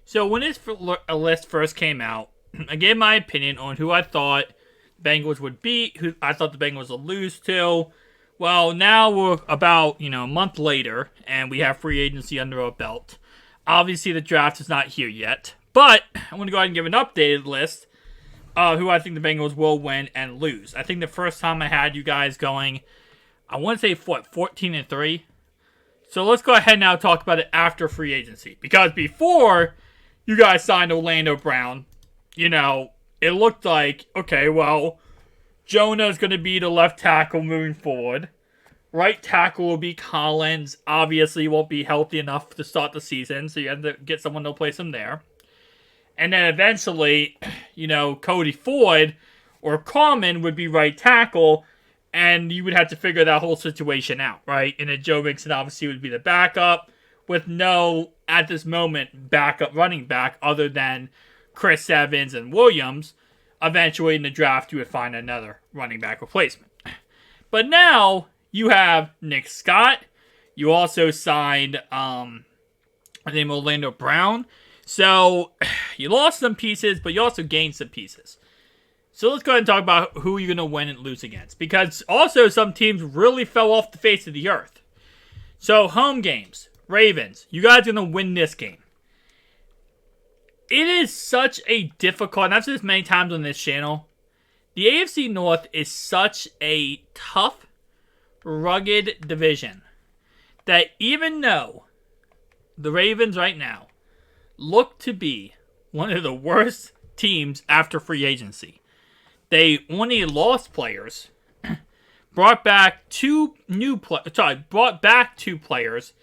So when this list first came out, I gave my opinion on who I thought Bengals would beat, who I thought the Bengals would lose to. Well, now we're about, a month later, and we have free agency under our belt. Obviously, the draft is not here yet, but I'm going to go ahead and give an updated list of who I think the Bengals will win and lose. I think the first time I had you guys going, I want to say, 14-3. So let's go ahead now and talk about it after free agency. Because before you guys signed Orlando Brown, it looked like, okay, well, Jonah's going to be the left tackle moving forward. Right tackle will be Collins. Obviously, won't be healthy enough to start the season, so you have to get someone to place him there. And then eventually, Cody Ford or Carmen would be right tackle, and you would have to figure that whole situation out, right? And then Joe Mixon obviously would be the backup with no, at this moment, backup running back other than Chris Evans and Williams. Eventually in the draft, you would find another running back replacement. But now you have Nick Scott. You also signed Orlando Brown. So you lost some pieces, but you also gained some pieces. So let's go ahead and talk about who you're going to win and lose against. Because also some teams really fell off the face of the earth. So home games, Ravens, you guys are going to win this game. It is such a difficult, and I've said this many times on this channel, the AFC North is such a tough, rugged division that even though the Ravens right now look to be one of the worst teams after free agency, they only lost players, brought back two players,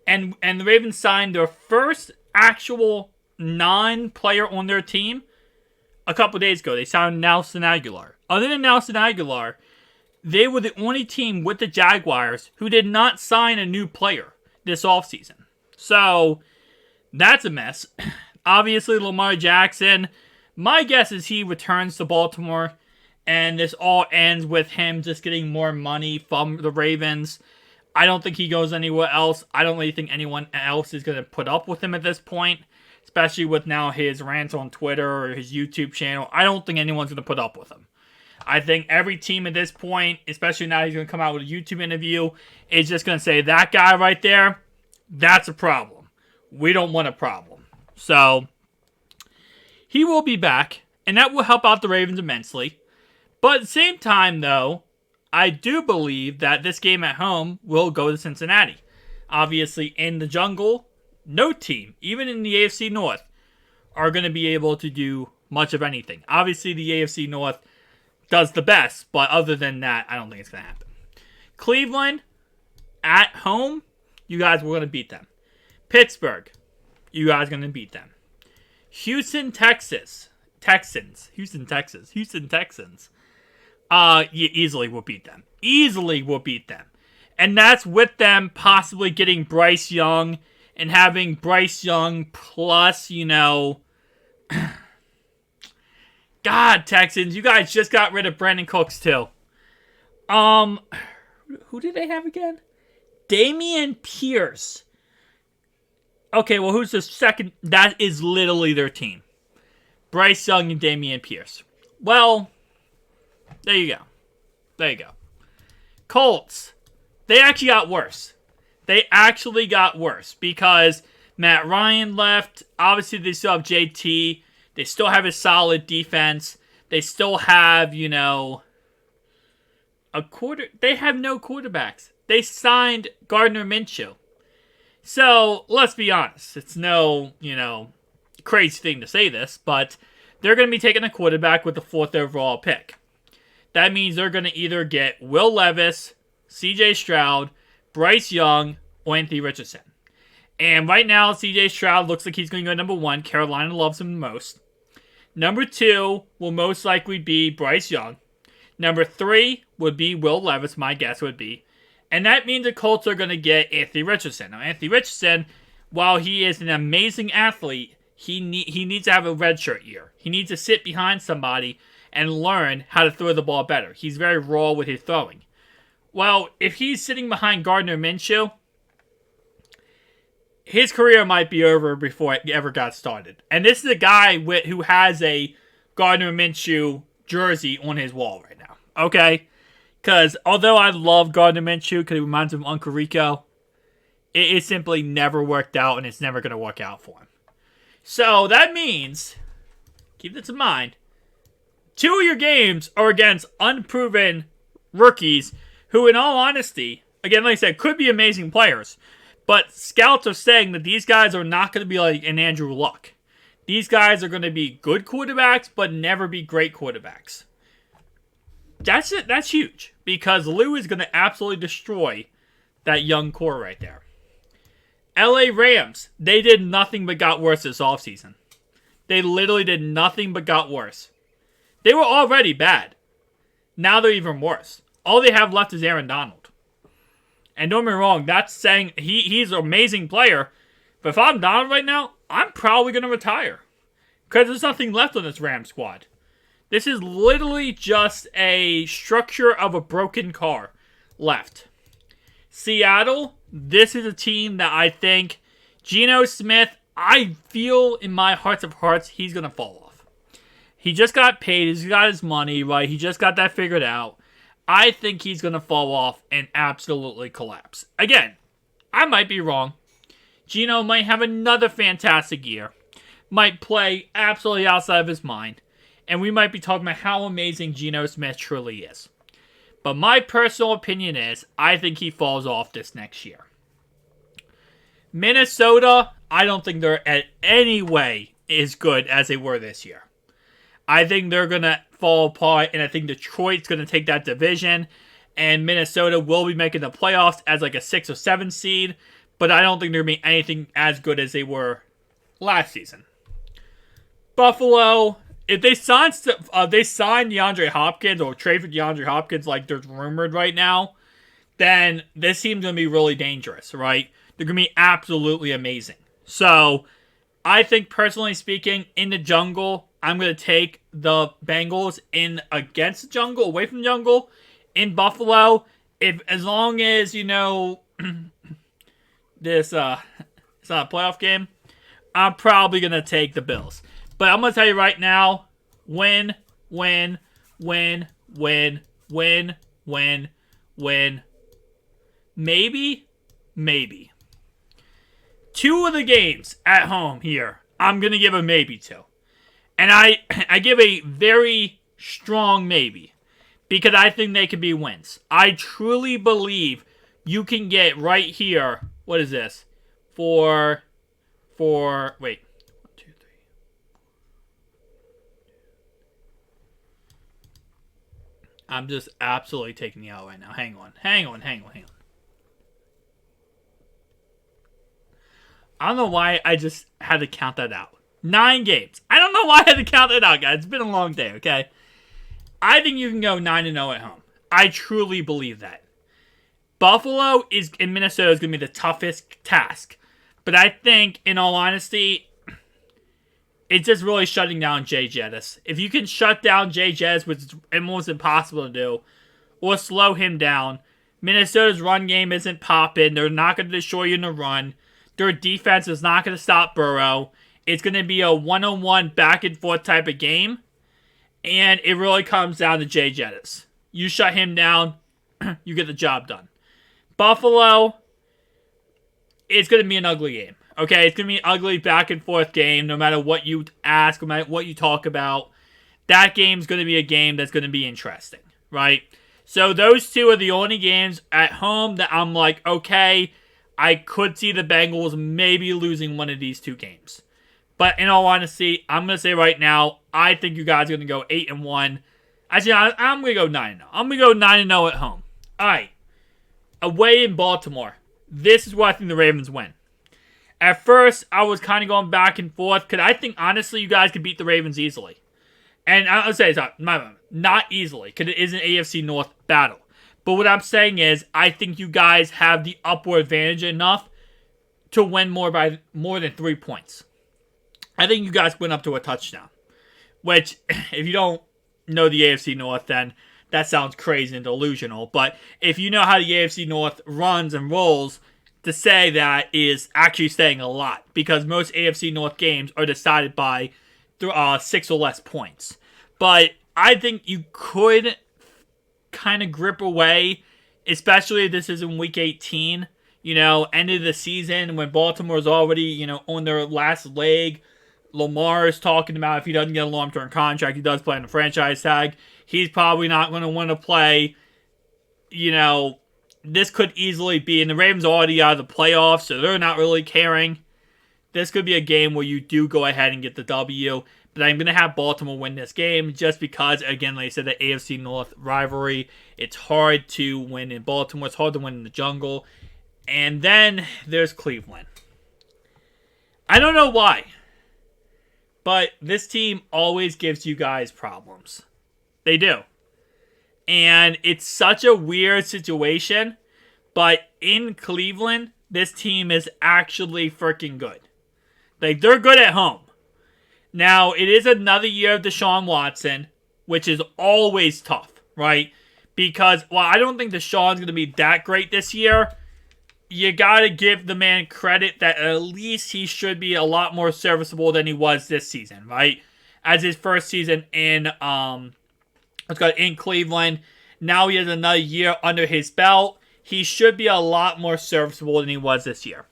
and the Ravens signed their first actual non-player on their team a couple days ago. They signed Nelson Aguilar. Other than Nelson Aguilar, they were the only team with the Jaguars who did not sign a new player this offseason. So, that's a mess. Obviously, Lamar Jackson, my guess is he returns to Baltimore, and this all ends with him just getting more money from the Ravens. I don't think he goes anywhere else. I don't really think anyone else is going to put up with him at this point, especially with now his rants on Twitter or his YouTube channel. I don't think anyone's going to put up with him. I think every team at this point, especially now he's going to come out with a YouTube interview, is just going to say, that guy right there, that's a problem. We don't want a problem. So, he will be back, and that will help out the Ravens immensely. But at the same time, though, I do believe that this game at home will go to Cincinnati. Obviously, in the jungle, no team, even in the AFC North, are going to be able to do much of anything. Obviously, the AFC North does the best, but other than that, I don't think it's going to happen. Cleveland, at home, you guys were going to beat them. Pittsburgh, you guys are going to beat them. Houston, Texans. You easily will beat them. And that's with them possibly getting Bryce Young and having Bryce Young plus, God, Texans, you guys just got rid of Brandon Cooks too. Who did they have again? Dameon Pierce. Okay, well, who's the second? That is literally their team. Bryce Young and Dameon Pierce. Well, there you go. Colts. They actually got worse. Because Matt Ryan left. Obviously, they still have JT. They still have a solid defense. They still have, They have no quarterbacks. They signed Gardner Minshew. So, let's be honest. It's no, crazy thing to say this, but they're going to be taking a quarterback with the 4th overall pick. That means they're going to either get Will Levis, CJ Stroud, Bryce Young, or Anthony Richardson. And right now, CJ Stroud looks like he's going to go number 1. Carolina loves him the most. Number 2 will most likely be Bryce Young. Number 3 would be Will Levis, my guess would be. And that means the Colts are going to get Anthony Richardson. Now, Anthony Richardson, while he is an amazing athlete, he needs to have a redshirt year. He needs to sit behind somebody and learn how to throw the ball better. He's very raw with his throwing. Well, if he's sitting behind Gardner Minshew, his career might be over before it ever got started. And this is a guy who has a Gardner Minshew jersey on his wall right now. Okay? Because although I love Gardner Minshew because it reminds him of Uncle Rico, it simply never worked out and it's never going to work out for him. So that means, keep this in mind, 2 of your games are against unproven rookies who, in all honesty, again, like I said, could be amazing players. But scouts are saying that these guys are not going to be like an Andrew Luck. These guys are going to be good quarterbacks, but never be great quarterbacks. That's it. That's huge. Because Lou is going to absolutely destroy that young core right there. LA Rams, they did nothing but got worse this offseason. They literally did nothing but got worse. They were already bad. Now they're even worse. All they have left is Aaron Donald. And don't get me wrong, that's saying he's an amazing player. But if I'm Donald right now, I'm probably going to retire. Because there's nothing left on this Rams squad. This is literally just a structure of a broken car left. Seattle, this is a team that I think Geno Smith, I feel in my hearts of hearts, he's going to fall off. He just got paid. He's got his money, right? He just got that figured out. I think he's going to fall off and absolutely collapse. Again, I might be wrong. Geno might have another fantastic year. Might play absolutely outside of his mind. And we might be talking about how amazing Geno Smith truly is. But my personal opinion is, I think he falls off this next year. Minnesota, I don't think they're at any way as good as they were this year. I think they're going to fall apart, and I think Detroit's going to take that division, and Minnesota will be making the playoffs as like a 6 or 7 seed, but I don't think they're going to be anything as good as they were last season. Buffalo, if they sign DeAndre Hopkins or trade for DeAndre Hopkins like there's rumored right now, then this team's going to be really dangerous, right? They're going to be absolutely amazing. So, I think personally speaking, in the jungle, I'm going to take the Bengals in against the jungle, away from the jungle, in Buffalo. As long as, this, it's not a playoff game, I'm probably going to take the Bills. But I'm going to tell you right now, win. Maybe. 2 of the games at home here, I'm going to give a maybe to. And I give a very strong maybe. Because I think they could be wins. I truly believe you can get right here. What is this? Wait. 1, 2, 3. I'm just absolutely taking the L right now. Hang on. I don't know why I just had to count that out. 9 games. I don't know why I had to count that out, guys. It's been a long day, okay? I think you can go 9-0 at home. I truly believe that. Buffalo in Minnesota is going to be the toughest task. But I think, in all honesty, it's just really shutting down Jay Jettis. If you can shut down Jay Jettis, which is almost impossible to do, or slow him down, Minnesota's run game isn't popping. They're not going to destroy you in the run. Their defense is not going to stop Burrow. It's going to be a one-on-one, back-and-forth type of game. And it really comes down to Jay Jettis. You shut him down, you get the job done. Buffalo, it's going to be an ugly game. Okay, it's going to be an ugly back-and-forth game no matter what you ask, no matter what you talk about. That game's going to be a game that's going to be interesting, right? So those 2 are the only games at home that I'm like, okay, I could see the Bengals maybe losing one of these 2 games. But in all honesty, I'm going to say right now, I think you guys are going to go 8-1. Actually, I'm going to go 9-0. I'm going to go 9-0 at home. All right. Away in Baltimore. This is where I think the Ravens win. At first, I was kind of going back and forth because I think, honestly, you guys could beat the Ravens easily. And I'll say, not easily because it is an AFC North battle. But what I'm saying is, I think you guys have the upward advantage enough to win more than 3 points. I think you guys went up to a touchdown. Which, if you don't know the AFC North, then that sounds crazy and delusional. But if you know how the AFC North runs and rolls, to say that is actually saying a lot because most AFC North games are decided by 6 or less points. But I think you could kind of grip away, especially if this is in week 18, end of the season when Baltimore's already, on their last leg. Lamar is talking about if he doesn't get a long-term contract, he does play on the franchise tag. He's probably not going to want to play. This could easily be, and the Ravens are already out of the playoffs, so they're not really caring. This could be a game where you do go ahead and get the W, but I'm going to have Baltimore win this game just because, again, like I said, the AFC North rivalry, it's hard to win in Baltimore. It's hard to win in the jungle. And then there's Cleveland. I don't know why, but this team always gives you guys problems. They do. And it's such a weird situation, but in Cleveland, this team is actually freaking good. Like, they're good at home. Now, it is another year of Deshaun Watson, which is always tough, right? Because, while I don't think Deshaun's going to be that great this year, you got to give the man credit that at least he should be a lot more serviceable than he was this season, right? As his first season in Cleveland. Now he has another year under his belt. He should be a lot more serviceable than he was this year.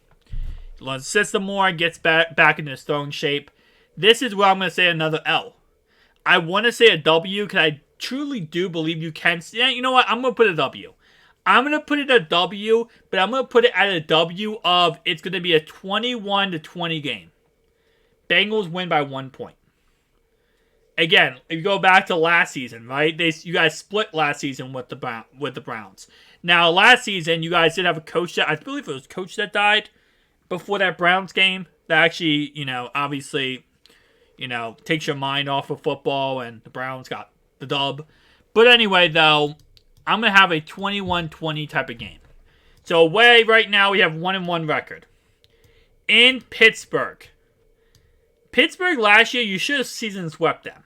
He learns the system more, gets back into his throwing shape. This is where I'm going to say another L. I want to say a W because I truly do believe you can. Yeah, you know what? I'm going to put a W. I'm going to put it a W, but I'm going to put it at a W of it's going to be a 21-20 game. Bengals win by 1 point. Again, if you go back to last season, right? You guys split last season with the Browns. Now, last season, you guys did have a coach that, I believe it was a coach that died before that Browns game. That actually, obviously, takes your mind off of football, and the Browns got the dub. But anyway, though, I'm going to have a 21-20 type of game. So, away right now, we have 1-1 record. In Pittsburgh last year, you should have season swept them.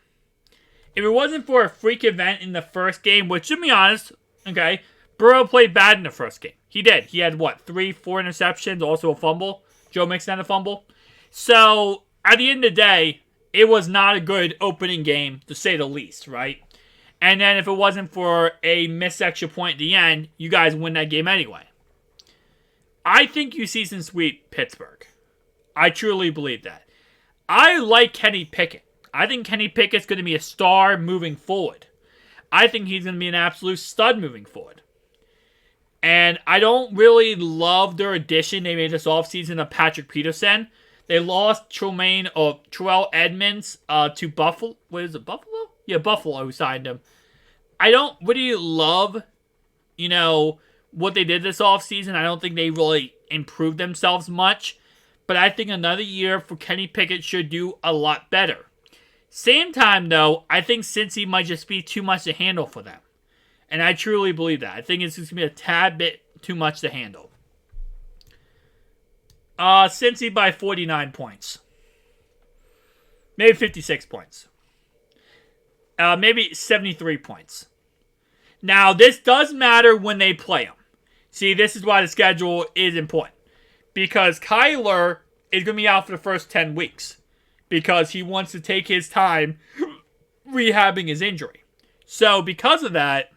If it wasn't for a freak event in the first game, which, to be honest, okay, Burrow played bad in the first game. He did. He had, 3-4 interceptions, also a fumble. Joe Mixon had a fumble. So, at the end of the day, it was not a good opening game, to say the least, right? And then if it wasn't for a missed extra point at the end, you guys win that game anyway. I think you season sweep Pittsburgh. I truly believe that. I like Kenny Pickett. I think Kenny Pickett's going to be a star moving forward. I think he's going to be an absolute stud moving forward. And I don't really love their addition they made this offseason of Patrick Peterson. They lost Terrell Edmonds to Buffalo. What is it, Buffalo? Yeah, Buffalo who signed him. I don't really love, what they did this offseason. I don't think they really improved themselves much. But I think another year for Kenny Pickett should do a lot better. Same time, though, I think Cincy might just be too much to handle for them. And I truly believe that. I think it's just going to be a tad bit too much to handle. Cincy by 49 points. Maybe 56 points. Maybe 73 points. Now, this does matter when they play them. See, this is why the schedule is important. Because Kyler is going to be out for the first 10 weeks. Because he wants to take his time rehabbing his injury. So, because of that,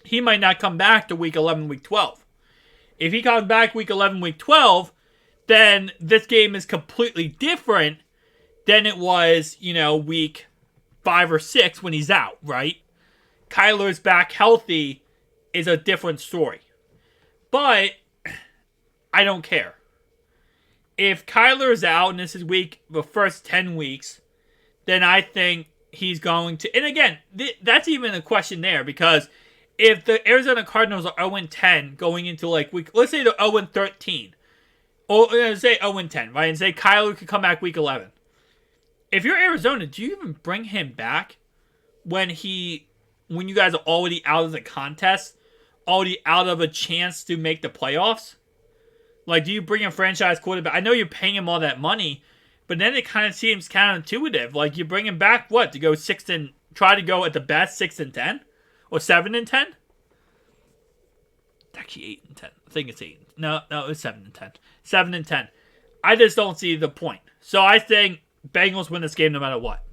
he might not come back to week 11, week 12. If he comes back week 11, week 12, then this game is completely different than it was, week 5 or 6 when he's out, right? Kyler's back healthy is a different story. But I don't care. If Kyler's out and this is the first 10 weeks, then I think he's going to... And again, that's even a question there because if the Arizona Cardinals are 0-10 going into week... Let's say they're 0-13. Or say 0-10, right? And say Kyler could come back week 11. If you're Arizona, do you even bring him back when you guys are already out of the contest? Already out of a chance to make the playoffs? Do you bring a franchise quarterback? I know you're paying him all that money, but then it kind of seems counterintuitive. You bring him back, to go try to go at the best 6-10? Or 7-10? actually 8-10. I think it's 8. No, it's 7-10. 7-10. I just don't see the point. So I think Bengals win this game no matter what.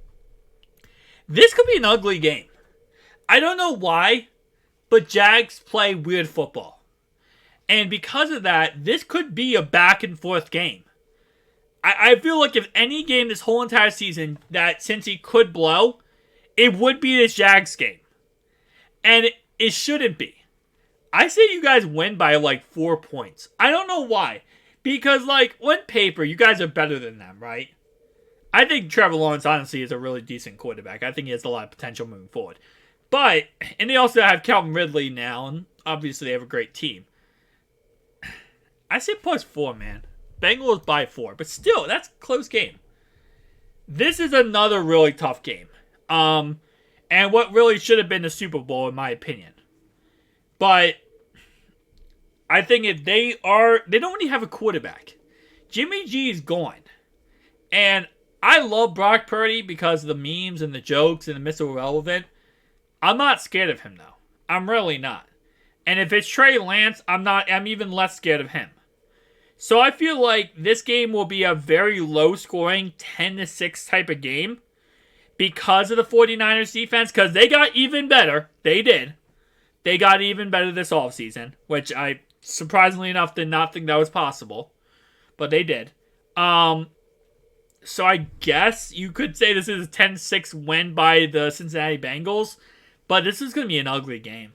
This could be an ugly game. I don't know why, but Jags play weird football. And because of that, this could be a back and forth game. I feel like if any game this whole entire season that Cincy could blow, it would be this Jags game. And it shouldn't be. I say you guys win by like 4 points. I don't know why. Because like on paper, you guys are better than them, right? I think Trevor Lawrence honestly is a really decent quarterback. I think he has a lot of potential moving forward. But, and they also have Calvin Ridley now, and obviously they have a great team. I say +4, man. Bengals by 4. But still, that's a close game. This is another really tough game. And what really should have been the Super Bowl, in my opinion. But I think if they don't really have a quarterback. Jimmy G is gone. And I love Brock Purdy because of the memes and the jokes and the Mr. Irrelevant. I'm not scared of him, though. I'm really not. And if it's Trey Lance, I'm even less scared of him. So I feel like this game will be a very low-scoring 10-6 type of game because of the 49ers defense, because they got even better. They did. They got even better this offseason, which I, surprisingly enough, did not think that was possible. But they did. So I guess you could say this is a 10-6 win by the Cincinnati Bengals, but this is going to be an ugly game.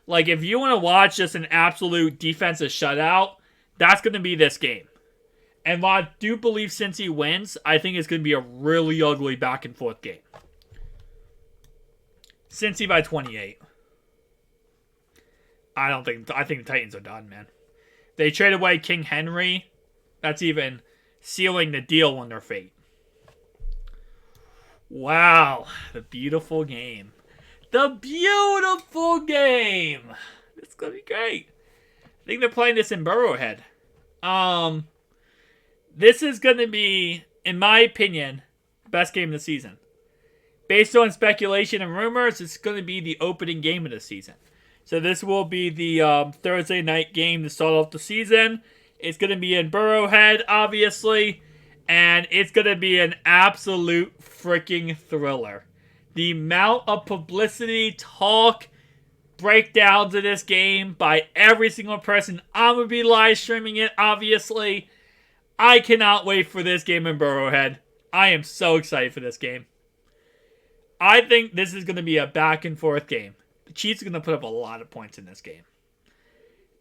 Like, if you want to watch just an absolute defensive shutout, that's going to be this game. And while I do believe Cincy wins, I think it's going to be a really ugly back-and-forth game. Cincy by 28. I think the Titans are done, man. They trade away King Henry. That's even sealing the deal on their fate. Wow. The beautiful game. The beautiful game. It's going to be great. I think they're playing this in Burrowhead. This is going to be, in my opinion, the best game of the season. Based on speculation and rumors, it's going to be the opening game of the season. So this will be the Thursday night game to start off the season. It's going to be in Burrowhead, obviously. And it's going to be an absolute freaking thriller. The amount of publicity, talk, breakdowns of this game by every single person. I'm going to be live streaming it, obviously. I cannot wait for this game in Burrowhead. I am so excited for this game. I think this is going to be a back and forth game. The Chiefs are going to put up a lot of points in this game.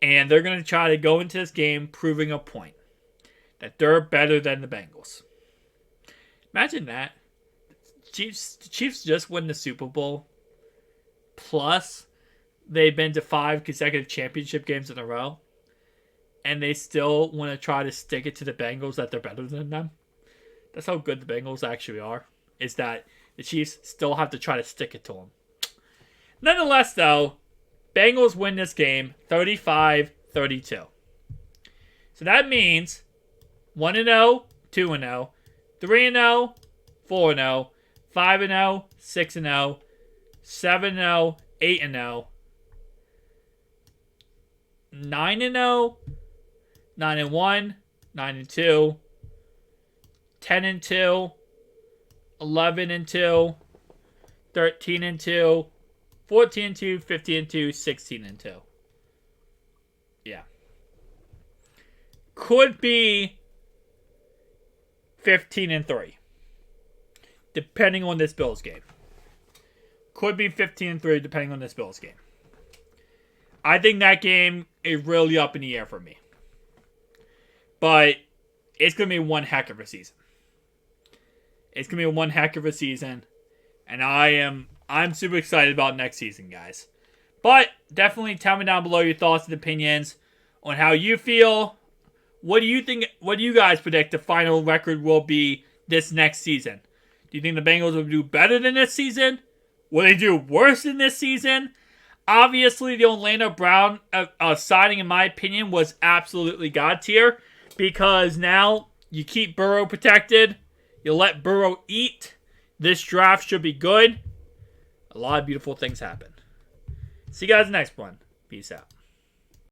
And they're going to try to go into this game proving a point. That they're better than the Bengals. Imagine that. The Chiefs just win the Super Bowl. Plus, they've been to 5 consecutive championship games in a row. And they still want to try to stick it to the Bengals that they're better than them. That's how good the Bengals actually are. Is that the Chiefs still have to try to stick it to them. Nonetheless, though, Bengals win this game 35-32. So that means 1-0, 2-0, 3-0, 4-0, 5-0, 6-0, 7-0, 8-0, 9-0, 9-1, 9-2, 10-2, 11-2, 13-2, 14-2, 15-2, 16-2. Yeah. Could be 15-3. Depending on this Bills game. Could be 15-3 depending on this Bills game. I think that game is really up in the air for me. But it's going to be one heck of a season. It's going to be one heck of a season. And I'm super excited about next season, guys. But definitely tell me down below your thoughts and opinions on how you feel. What do you think? What do you guys predict the final record will be this next season? Do you think the Bengals will do better than this season? Will they do worse than this season? Obviously, the Orlando Brown signing, in my opinion, was absolutely God tier. Because now you keep Burrow protected. You let Burrow eat. This draft should be good. A lot of beautiful things happen. See you guys next one. Peace out.